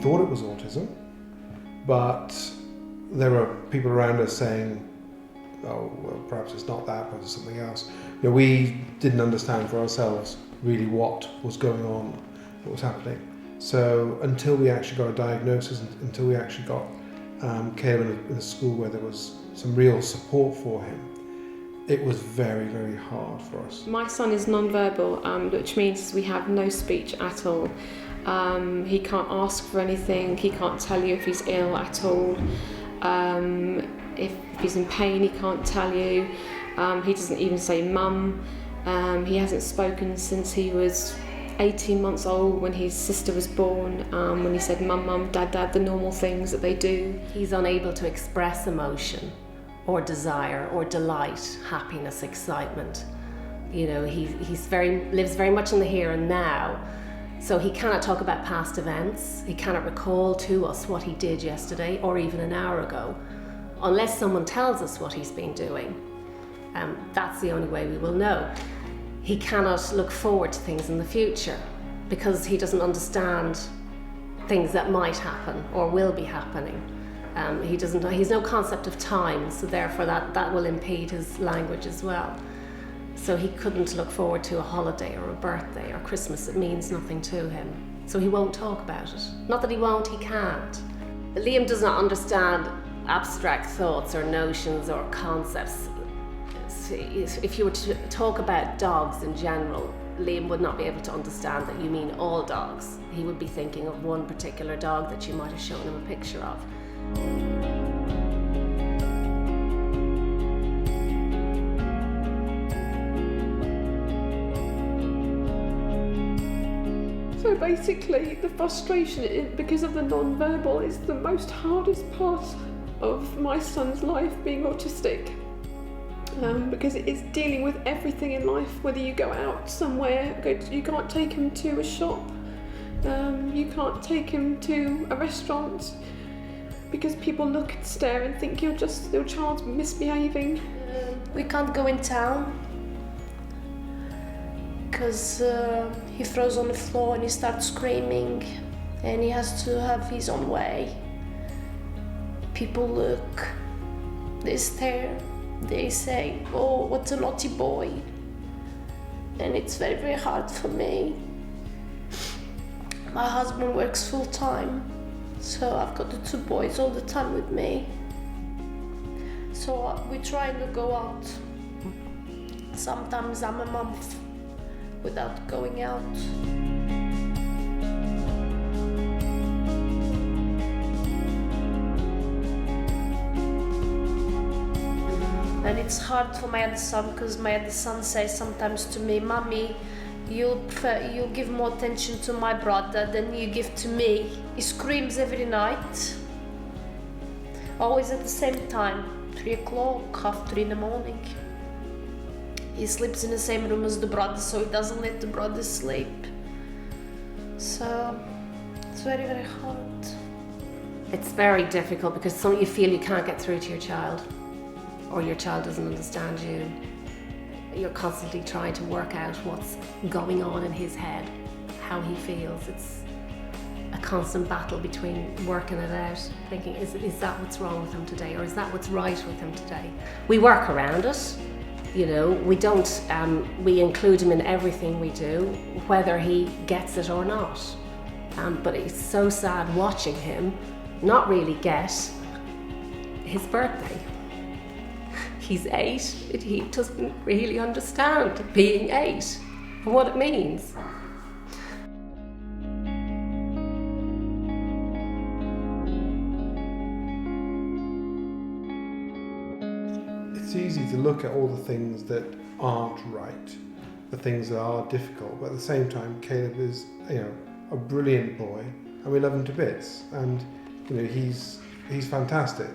thought it was autism, but there were people around us saying, oh, well, perhaps it's not that, perhaps it's something else. We didn't understand for ourselves really what was going on, what was happening. So until we actually got a diagnosis, until we actually got Caleb in a school where there was some real support for him, it was very, very hard for us. My son is non-verbal, which means we have no speech at all. He can't ask for anything, he can't tell you if he's ill at all. If he's in pain, he can't tell you. He doesn't even say mum. He hasn't spoken since he was 18 months old when his sister was born, when he said mum, mum, dad, dad, the normal things that they do. He's unable to express emotion or desire or delight, happiness, excitement. He lives very much in the here and now. So he cannot talk about past events. He cannot recall to us what he did yesterday or even an hour ago, unless someone tells us what he's been doing. That's the only way we will know. He cannot look forward to things in the future because he doesn't understand things that might happen or will be happening. He's no concept of time, so therefore that will impede his language as well. So he couldn't look forward to a holiday or a birthday or Christmas. It means nothing to him. So he won't talk about it. Not that he won't, he can't. Liam does not understand abstract thoughts or notions or concepts. If you were to talk about dogs in general, Liam would not be able to understand that you mean all dogs. He would be thinking of one particular dog that you might have shown him a picture of. So basically, the frustration because of the non-verbal is the most hardest part of my son's life, being autistic. Because it is dealing with everything in life, whether you go out somewhere, you can't take him to a shop, you can't take him to a restaurant, because people look and stare and think your child's misbehaving. We can't go in town because he throws on the floor and he starts screaming and he has to have his own way. People look, they stare, they say, oh, what a naughty boy. And it's very, very hard for me. My husband works full time, so I've got the two boys all the time with me. So we try to go out. Sometimes I'm a month without going out. And it's hard for my other son because my other son says sometimes to me, Mommy, you'll give more attention to my brother than you give to me. He screams every night, always at the same time, 3 o'clock, 3:30 in the morning. He sleeps in the same room as the brother, so he doesn't let the brother sleep. So it's very, very hard. It's very difficult because you feel you can't get through to your child, or your child doesn't understand you. You're constantly trying to work out what's going on in his head, how he feels. It's a constant battle between working it out, thinking, is that what's wrong with him today, or is that what's right with him today? We work around it, we don't, we include him in everything we do, whether he gets it or not. But it's so sad watching him not really get his birthday. He's 8, and he doesn't really understand being 8 and what it means. It's easy to look at all the things that aren't right, the things that are difficult, but at the same time, Caleb is, a brilliant boy, and we love him to bits, and he's fantastic.